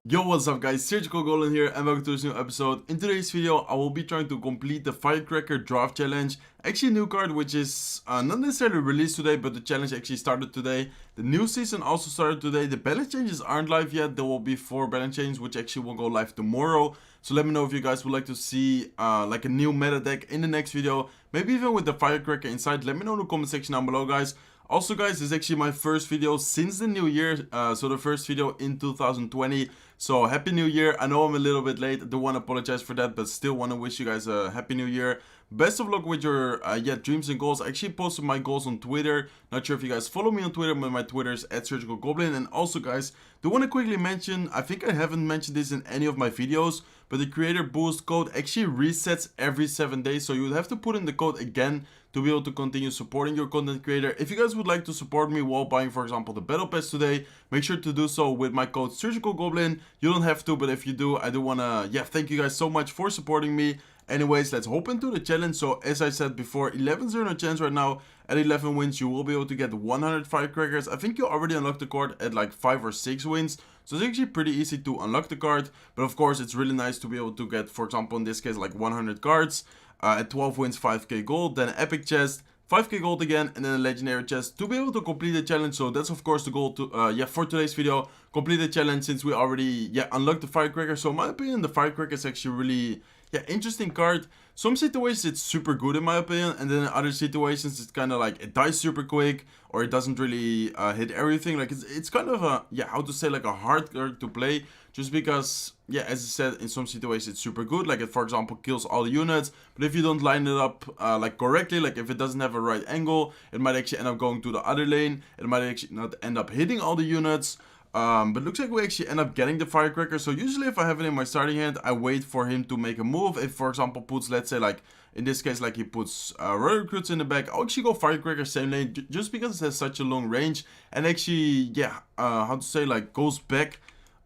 Yo, what's up guys, Surgical Goblin here and welcome to this new episode. In today's video, I will be trying to complete the Firecracker Draft Challenge. Actually a new card which is not necessarily released today, but the challenge actually started today. The new season also started today. The balance changes aren't live yet. There will be 4 balance changes which actually will go live tomorrow. So let me know if you guys would like to see like a new meta deck in the next video. Maybe even with the Firecracker inside. Let me know in the comment section down below, guys. Also guys, this is actually my first video since the new year, so the first video in 2020. So happy new year. I know I'm a little bit late, I do want to apologize for that, but still want to wish you guys a happy new year. Best of luck with your dreams and goals. I actually posted my goals on Twitter. Not sure if you guys follow me on Twitter, but my Twitter is @Surgical Goblin. And also guys, do want to quickly mention, I think I haven't mentioned this in any of my videos, but the creator boost code actually resets every 7 days, so you would have to put in the code again to be able to continue supporting your content creator. If you guys would like to support me while buying, for example, the battle pass today, make sure to do so with my code Surgical Goblin. You don't have to, but if you do, I do want to thank you guys so much for supporting me. Anyways, let's hop into the challenge. So as I said before, 11-0 chance right now. At 11 wins, you will be able to get 100 Firecrackers. I think you already unlocked the card at like 5 or 6 wins. So it's actually pretty easy to unlock the card. But of course, it's really nice to be able to get, for example, in this case, like 100 cards. At 12 wins, 5k gold. Then an epic chest, 5k gold again, and then a legendary chest to be able to complete the challenge. So that's of course the goal to for today's video, complete the challenge since we already unlocked the Firecracker. So in my opinion, the Firecracker is actually really interesting card. Some situations it's super good in my opinion, and then in other situations it's kind of like it dies super quick, or it doesn't really hit everything. Like it's kind of a how to say, like a hard card to play, just because as I said, in some situations it's super good, like it for example kills all the units, but if you don't line it up like correctly, like if it doesn't have a right angle, it might actually end up going to the other lane, it might actually not end up hitting all the units. But looks like we actually end up getting the Firecracker. So usually if I have it in my starting hand, I wait for him to make a move. If for example puts, let's say like in this case, like he puts Royal Recruits in the back, I'll actually go Firecracker same lane, just because it has such a long range, and actually how to say, like goes back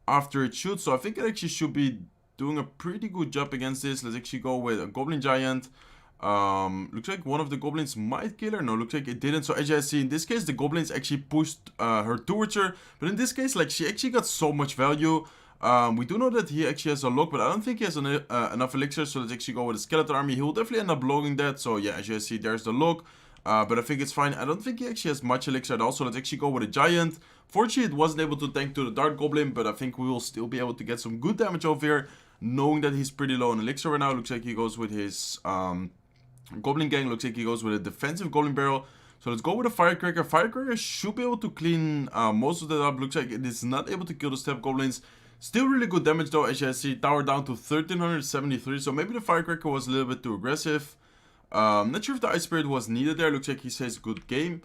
after it shoots. So I think it actually should be doing a pretty good job against this. Let's actually go with a Goblin Giant. Looks like one of the goblins might kill her. No, looks like it didn't. So as you guys see, in this case the goblins actually pushed her towards her, but in this case, like, she actually got so much value. We do know that he actually has a lock, but I don't think he has enough elixir. So let's actually go with a skeleton army. He will definitely end up logging that. So yeah, as you guys see, there's the lock. But I think it's fine. I don't think he actually has much elixir at all. So let's actually go with a giant. Fortunately, it wasn't able to tank to the Dark Goblin, but I think we will still be able to get some good damage over here, knowing that he's pretty low on elixir right now. Looks like he goes with his Goblin Gang. Looks like he goes with a defensive Goblin Barrel. So let's go with a Firecracker. Firecracker should be able to clean most of that up. Looks like it is not able to kill the Step Goblins. Still really good damage though, as you guys see. Tower down to 1373. So maybe the Firecracker was a little bit too aggressive. Not sure if the Ice Spirit was needed there. Looks like he says good game.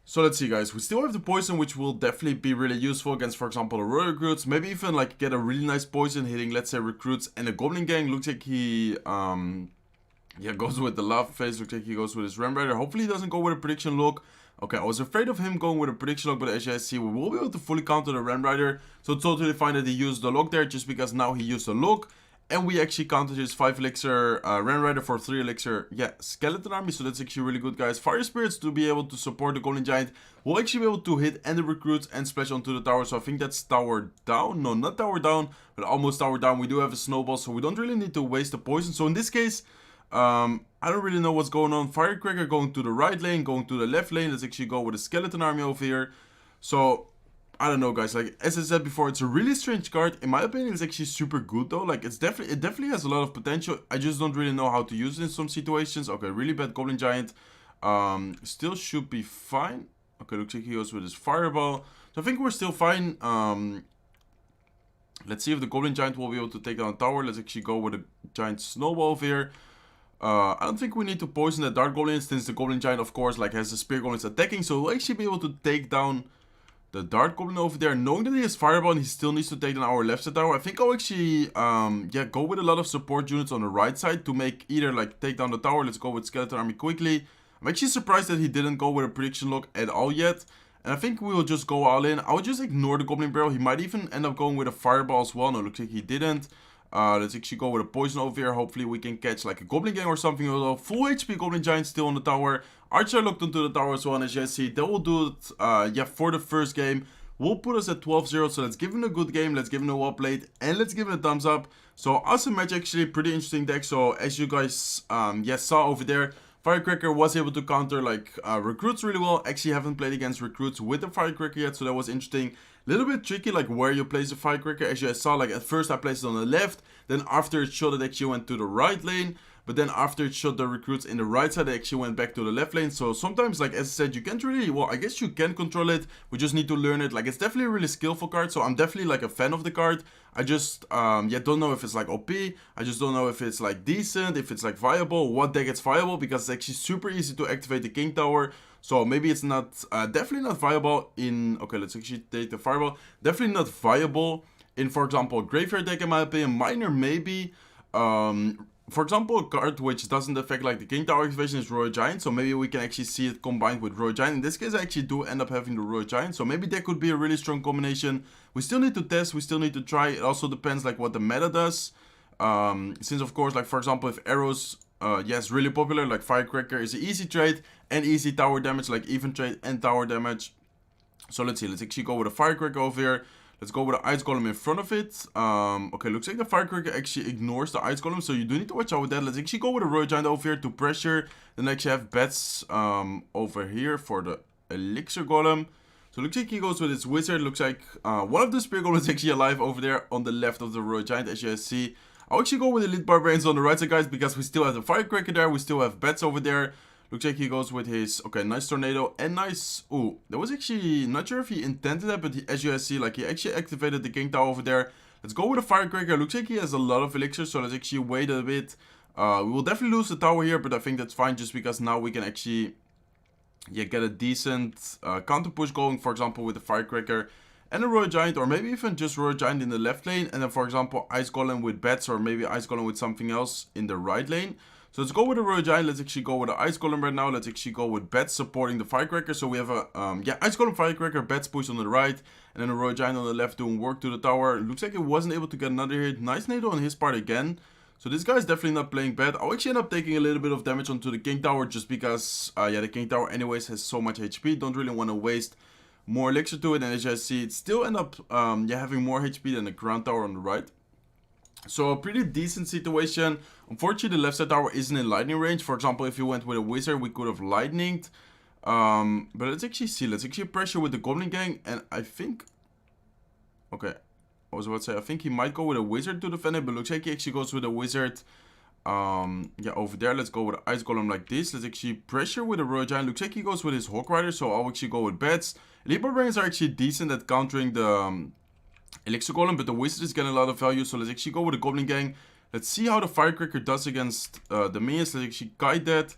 So let's see, guys. We still have the poison, which will definitely be really useful against, for example, the Royal Recruits. Maybe even like get a really nice poison hitting, let's say, Recruits and a Goblin Gang. Looks like he goes with the Lava Face. Looks like he goes with his Ram Rider. Hopefully he doesn't go with a prediction lock. Okay, I was afraid of him going with a prediction lock, but as you guys see, we will be able to fully counter the Ram Rider. So totally fine that he used the lock there, just because now he used the lock. And we actually counted his 5 elixir Ram Rider for 3 elixir skeleton army. So that's actually really good, guys. Fire Spirits to be able to support the Goblin Giant. We'll actually be able to hit and the Recruits and splash onto the tower. So I think that's tower down. No, not tower down, but almost tower down. We do have a snowball, so we don't really need to waste the poison. So in this case, I don't really know what's going on. Firecracker going to the right lane, going to the left lane. Let's actually go with a skeleton army over here. So I don't know, guys. Like as I said before, it's a really strange card. In my opinion, it's actually super good though. Like it definitely has a lot of potential. I just don't really know how to use it in some situations. Okay, really bad Goblin Giant. Still should be fine. Okay, looks like he goes with his Fireball. So I think we're still fine. Let's see if the Goblin Giant will be able to take down the tower. Let's actually go with a giant snowball over here. I don't think we need to poison the Dark Goblin, since the Goblin Giant, of course, like has the Spear Goblins attacking. So we'll actually be able to take down the Dark Goblin over there, knowing that he has Fireball and he still needs to take down our left side tower. I think I'll actually go with a lot of support units on the right side to make either like take down the tower. Let's go with Skeleton Army quickly. I'm actually surprised that he didn't go with a prediction lock at all yet. And I think we will just go all in. I would just ignore the Goblin Barrel. He might even end up going with a Fireball as well. No, looks like he didn't. Let's actually go with a poison over here. Hopefully we can catch like a Goblin Gang or something. Although full HP Goblin Giant still on the tower. Archer looked onto the tower as well. And as you guys see, that will do it for the first game. will put us at 12-0. So let's give him a good game, let's give him a well played, and let's give him a thumbs up. So awesome match, actually, pretty interesting deck. So as you guys saw over there, Firecracker was able to counter like recruits really well. Actually haven't played against recruits with the Firecracker yet, so that was interesting. A little bit tricky like where you place the Firecracker. As you guys saw, like at first I placed it on the left, then after it shot it actually went to the right lane. But then after it shot the recruits in the right side, they actually went back to the left lane. So sometimes, like as I said, you can't really, well, I guess you can control it. We just need to learn it. Like it's definitely a really skillful card. So I'm definitely like a fan of the card. I just, don't know if it's like OP. I just don't know if it's like decent, if it's like viable, what deck it's viable. Because it's actually super easy to activate the King Tower. So maybe it's not, definitely not viable in, okay, let's actually take the Fireball. Definitely not viable in, for example, Graveyard deck in my opinion. Minor maybe. For example, a card which doesn't affect like the King Tower activation is Royal Giant, so maybe we can actually see it combined with Royal Giant. In this case, I actually do end up having the Royal Giant, so maybe that could be a really strong combination. We still need to test, we still need to try. It also depends like what the meta does. Since of course, like for example, if arrows, yes, really popular, like Firecracker is an easy trade and easy tower damage, like even trade and tower damage. So let's see, let's actually go with a Firecracker over here. Let's go with the Ice Golem in front of it. Okay, looks like the Firecracker actually ignores the Ice Golem, so you do need to watch out with that. Let's actually go with a Royal Giant over here to pressure. Then actually have bets over here for the Elixir Golem. So looks like he goes with his Wizard. Looks like one of the Spirit Golems is actually alive over there on the left of the Royal Giant, as you guys see. I'll actually go with Elite Barbarians on the right side, guys, because we still have the Firecracker there. We still have bets over there. Looks like he goes with his, okay, nice Tornado and nice, ooh, that was actually, not sure if he intended that, but as you guys see, like he actually activated the King Tower over there. Let's go with a Firecracker. Looks like he has a lot of elixirs, so let's actually wait a bit. We will definitely lose the tower here, but I think that's fine just because now we can actually, get a decent counter push going, for example, with the Firecracker and a Royal Giant, or maybe even just Royal Giant in the left lane, and then for example, Ice Golem with bets, or maybe Ice Golem with something else in the right lane. So let's go with the Royal Giant. Let's actually go with the Ice Golem right now. Let's actually go with bets supporting the Firecracker. So we have a, Ice Golem, Firecracker, bets push on the right, and then a Royal Giant on the left doing work to the tower. Looks like it wasn't able to get another hit. Nice NATO on his part again. So this guy's definitely not playing bad. I'll actually end up taking a little bit of damage onto the King Tower just because, the King Tower anyways has so much HP. Don't really want to waste more elixir to it. And as you guys see, it still end up, having more HP than the Ground Tower on the right. So a pretty decent situation. Unfortunately, the left side tower isn't in lightning range. For example, if you went with a wizard, we could have lightninged. But let's actually see. Let's actually pressure with the Goblin Gang. And I think, okay, I was about to say, I think he might go with a wizard to defend it. But looks like he actually goes with a wizard. Over there. Let's go with the Ice Golem like this. Let's actually pressure with a Royal Giant. Looks like he goes with his Hawk Rider. So I'll actually go with bets. Elite Barbarians are actually decent at countering the Elixir Golem, but the Wizard is getting a lot of value, so let's actually go with the Goblin Gang. Let's see how the Firecracker does against the minions. Let's actually guide that.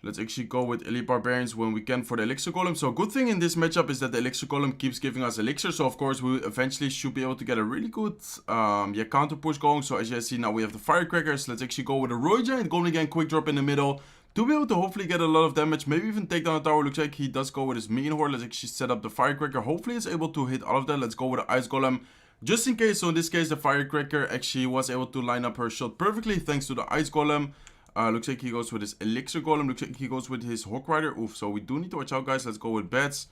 Let's actually go with Elite Barbarians when we can for the Elixir Golem. So a good thing in this matchup is that the Elixir Golem keeps giving us Elixir, so of course we eventually should be able to get a really good counter push going. So as you guys see, now we have the Firecrackers. Let's actually go with a Royal Giant, Goblin Gang, quick drop in the middle, to be able to hopefully get a lot of damage, maybe even take down the tower. Looks like he does go with his Minion Horde. Let's actually set up the Firecracker. Hopefully it's able to hit all of that. Let's go with the Ice Golem, just in case. So in this case, the Firecracker actually was able to line up her shot perfectly thanks to the Ice Golem. Looks like he goes with his Elixir Golem. Looks like he goes with his Hawk Rider. Oof, so we do need to watch out, guys. Let's go with bets.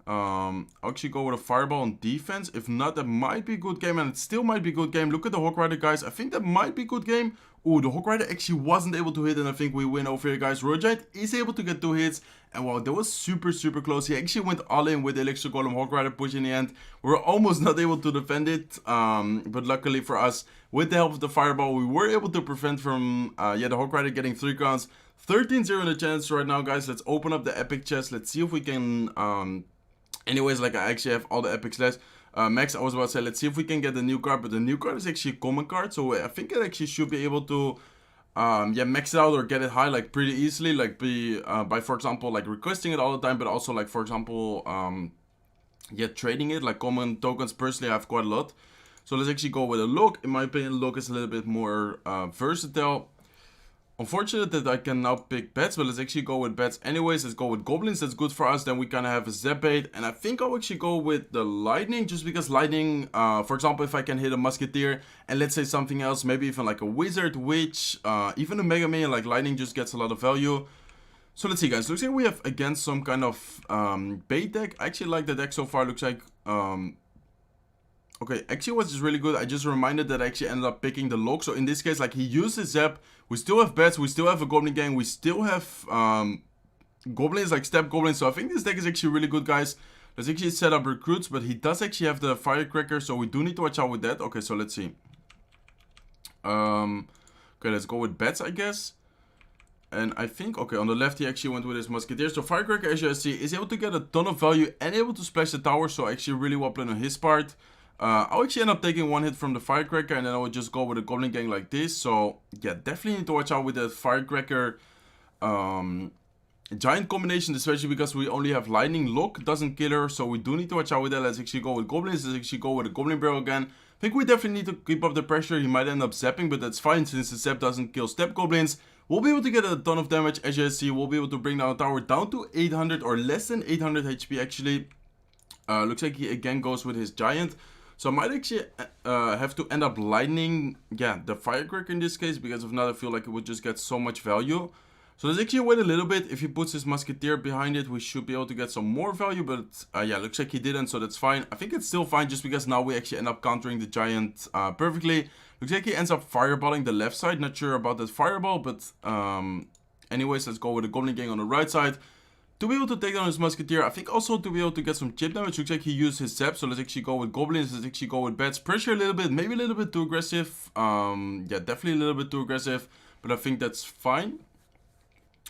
I'll actually go with a Fireball on defense. If not, that might be a good game, and it still might be a good game. Look at the Hawk Rider, guys. I think that might be a good game. Ooh, the Hawk Rider actually wasn't able to hit, and I think we win over here, guys. Royal Giant is able to get 2 hits, and wow, that was super, super close. He actually went all in with the Elixir Golem, Hawk Rider push in the end. We were almost not able to defend it, but luckily for us, with the help of the Fireball, we were able to prevent from, the Hawk Rider getting 3 crowns. 13-0 in the chance right now, guys. Let's open up the epic chest. Let's see if we can, anyways, like I actually have all the epics left. Max, I was about to say, let's see if we can get the new card, but the new card is actually a common card, so I think it actually should be able to, max it out or get it high, like, pretty easily, like, by, for example, like, requesting it all the time, but also, like, for example, trading it, like, common tokens, personally, I have quite a lot. So let's actually go with a Look. In my opinion, Look is a little bit more, versatile. Unfortunate that I can now pick bets, but let's actually go with bets anyways. Let's go with goblins. That's good for us. Then we kind of have a zap bait, and I think I'll actually go with the lightning, just because lightning, for example, if I can hit a musketeer and let's say something else, maybe even like a wizard, witch, even a mega minion, like lightning just gets a lot of value. So let's see, guys. Looks like we have again some kind of bait deck. I actually like the deck so far. Looks like okay, actually what's really good, I just reminded that I actually ended up picking the lock. So in this case, like, he used his zap. We still have bats, we still have a goblin gang, we still have goblins, like step goblins. So I think this deck is actually really good, guys. Let's actually set up recruits, but he does actually have the Firecracker, so we do need to watch out with that. Okay, so let's see. Okay, let's go with bats, I guess. And I think, okay, on the left he actually went with his musketeer. So Firecracker, as you see, is able to get a ton of value and able to splash the tower. So actually really well played on his part. I'll actually end up taking one hit from the Firecracker, and then I would just go with a Goblin Gang like this. So yeah, definitely need to watch out with the Firecracker Giant combination, especially because we only have Lightning. Lock doesn't kill her, so we do need to watch out with that. Let's actually go with Goblins. Let's actually go with a Goblin Barrel again. I think we definitely need to keep up the pressure. He might end up zapping, but that's fine since the zap doesn't kill Step Goblins. We'll be able to get a ton of damage. As you see, we'll be able to bring down the tower down to 800 or less than 800 HP actually. Looks like he again goes with his Giant. So I might actually have to end up lightning, yeah, the Firecracker in this case, because if not, I feel like it would just get so much value. So let's actually wait a little bit. If he puts his Musketeer behind it, we should be able to get some more value, but yeah, looks like he didn't, so that's fine. I think it's still fine just because now we actually end up countering the Giant perfectly. Looks like he ends up fireballing the left side. Not sure about that fireball, but anyways, let's go with the Goblin Gang on the right side. To be able to take down his Musketeer, I think also to be able to get some chip damage. Looks like he used his zap, so let's actually go with Goblins. Let's actually go with Bats. Pressure a little bit, maybe a little bit too aggressive. Yeah, definitely a little bit too aggressive, but I think that's fine.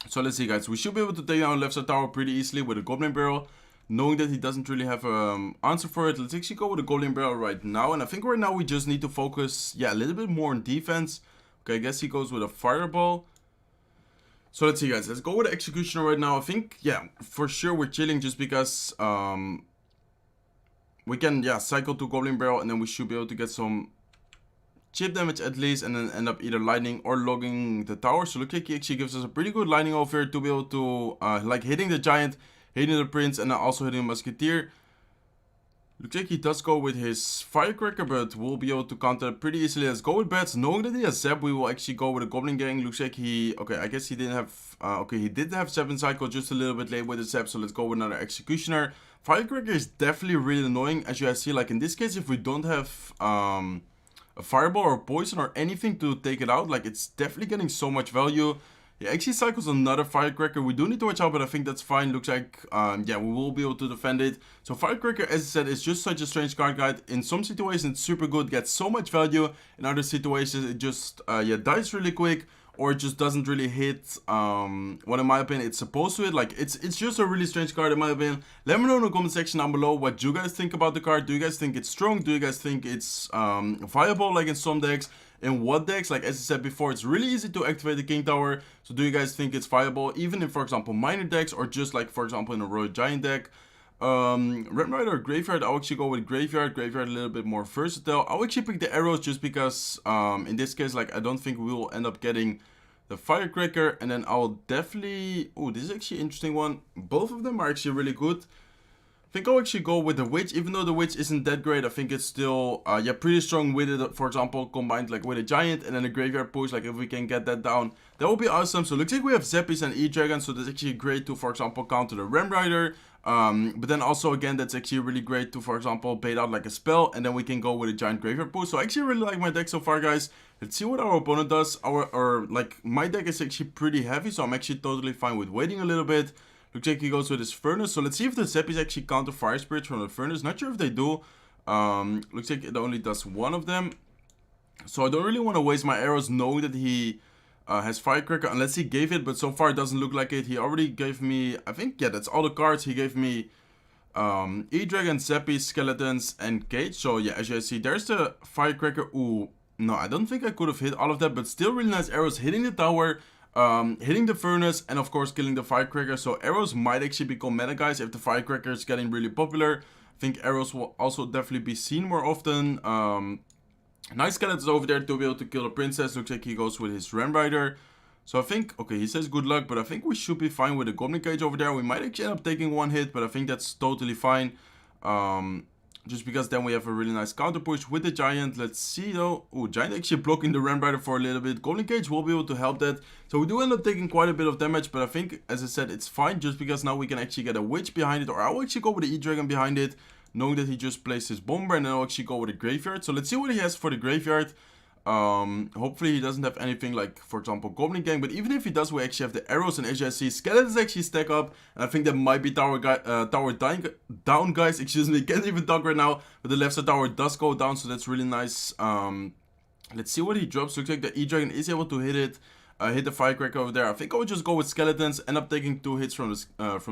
So let's see, guys. We should be able to take down left side tower pretty easily with a Goblin Barrel. Knowing that he doesn't really have an answer for it, let's actually go with a Goblin Barrel right now. And I think right now we just need to focus, yeah, a little bit more on defense. Okay, I guess he goes with a Fireball. So let's see, guys. Let's go with the Executioner right now. I think, yeah, for sure we're chilling just because we can, yeah, cycle to Goblin Barrel and then we should be able to get some chip damage at least, and then end up either lightning or logging the tower. So look like he actually gives us a pretty good lightning over here to be able to like hitting the Giant, hitting the Prince, and then also hitting the Musketeer. Looks like he does go with his Firecracker, but we'll be able to counter it pretty easily. Let's go with Bats. Knowing that he has Zap, we will actually go with a Goblin Gang. Looks like he, okay, I guess he didn't have, okay, he did have 7 cycle, just a little bit late with the Zap, so let's go with another Executioner. Firecracker is definitely really annoying, as you guys see. Like in this case, if we don't have a Fireball or Poison or anything to take it out, like it's definitely getting so much value. He actually cycles another Firecracker. We do need to watch out, but I think that's fine. Looks like, yeah, we will be able to defend it. So Firecracker, as I said, is just such a strange card guide. In some situations, it's super good, gets so much value. In other situations, it just, yeah, dies really quick, or it just doesn't really hit what, in my opinion, it's supposed to hit. Like, it's just a really strange card, in my opinion. Let me know in the comment section down below what you guys think about the card. Do you guys think it's strong? Do you guys think it's viable, like in some decks? In what decks? Like, as I said before, it's really easy to activate the King Tower. So do you guys think it's viable, even in, for example, minor decks, or just like, for example, in a Royal Giant deck? Red Rider or Graveyard? I'll actually go with Graveyard. Graveyard a little bit more versatile. I'll actually pick the arrows just because, in this case, like, I don't think we will end up getting the Firecracker. And then I'll definitely, oh, this is actually an interesting one. Both of them are actually really good. I think I'll actually go with the Witch. Even though the Witch isn't that great, I think it's still, yeah, pretty strong with it. For example, combined like with a Giant and then a Graveyard push. Like, if we can get that down, that would be awesome. So it looks like we have Zeppies and E-Dragon. So that's actually great to, for example, counter the Ram Rider. But then also, again, that's actually really great to, for example, bait out like a spell. And then we can go with a Giant Graveyard push. So I actually really like my deck so far, guys. Let's see what our opponent does. Like, my deck is actually pretty heavy. So I'm actually totally fine with waiting a little bit. Looks like he goes with his Furnace. So let's see if the Zeppies actually counter Fire Spirits from the Furnace. Not sure if they do. Looks like it only does one of them. So I don't really want to waste my arrows knowing that he has Firecracker. Unless he gave it, but so far it doesn't look like it. He already gave me, I think, yeah, that's all the cards. He gave me E-Dragon, Zeppies, Skeletons, and Cage. So yeah, as you guys see, there's the Firecracker. Ooh, no, I don't think I could have hit all of that. But still really nice arrows hitting the tower. Hitting the Furnace, and of course killing the Firecracker. So arrows might actually become meta, guys, if the Firecracker is getting really popular. I think arrows will also definitely be seen more often. Nice Skeletons over there to be able to kill the Princess. Looks like he goes with his Ram Rider. So I think, okay, he says good luck, but I think we should be fine with the Goblin Cage over there. We might actually end up taking one hit, but I think that's totally fine. The just because then we have a really nice counter push with the Giant. Let's see though. Oh, Giant actually blocking the Ram Rider for a little bit. Goblin Cage will be able to help that. So we do end up taking quite a bit of damage, but I think, as I said, it's fine just because now we can actually get a Witch behind it, or I'll actually go with the E-Dragon behind it, knowing that he just placed his Bomber, and then I'll actually go with a Graveyard. So let's see what he has for the Graveyard. Hopefully he doesn't have anything like, for example, Goblin Gang, but even if he does, we actually have the arrows, and as you see, skeletons actually stack up, and I think that might be tower down, guys, excuse me, can't even talk right now, but the left side tower does go down, so that's really nice. Let's see what he drops. Looks like the E-Dragon is able to hit it, hit the Firecracker over there. I think I would just go with skeletons, end up taking 2 hits from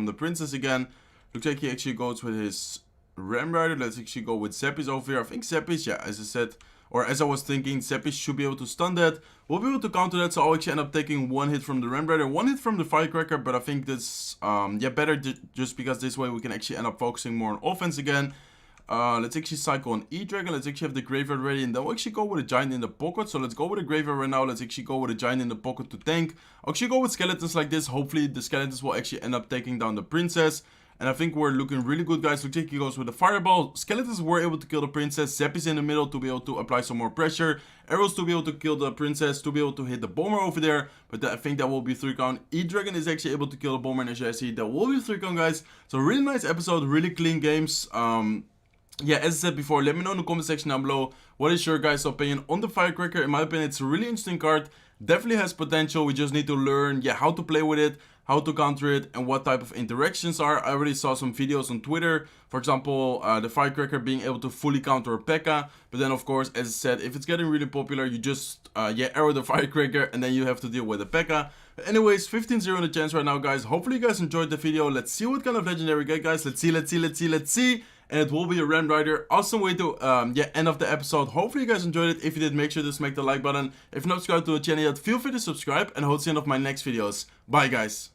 the Princess again. Looks like he actually goes with his Ram Rider. Let's actually go with Zeppis over here. I think Zeppis, yeah, as I said, or as I was thinking, Zeppis should be able to stun that. We'll be able to counter that, so I'll actually end up taking 1 hit from the Ram Rider, 1 hit from the Firecracker, but I think that's, yeah, better just because this way we can actually end up focusing more on offense again. Let's actually cycle an E-Dragon. Let's actually have the Graveyard ready, and then we'll actually go with a Giant in the pocket. So let's go with a Graveyard right now. Let's actually go with a Giant in the pocket to tank. I'll actually go with Skeletons like this. Hopefully the Skeletons will actually end up taking down the Princess. And I think we're looking really good, guys. Looks like he goes with the Fireball. Skeletons were able to kill the Princess. Zeppis in the middle to be able to apply some more pressure. Arrows to be able to kill the Princess, to be able to hit the Bomber over there. But I think that will be 3 count. E-Dragon is actually able to kill the Bomber, and as you see, that will be 3 count, guys. So really nice episode, really clean games. Yeah, as I said before, let me know in the comment section down below what is your guys' opinion on the Firecracker. In my opinion, it's a really interesting card. Definitely has potential. We just need to learn, yeah, how to play with it, how to counter it, and what type of interactions are. I already saw some videos on Twitter, for example, the Firecracker being able to fully counter a P.E.K.K.A. But then, of course, as I said, if it's getting really popular, you just, yeah, arrow the Firecracker, and then you have to deal with a P.E.K.K.A. But anyways, 15-0 in the chance right now, guys. Hopefully you guys enjoyed the video. Let's see what kind of legendary we get, guys. Let's see. And it will be a Ram Rider. Awesome way to, yeah, end of the episode. Hopefully you guys enjoyed it. If you did, make sure to smack the like button. If not subscribed to the channel yet, feel free to subscribe. And I hope to see you in my next videos. Bye, guys.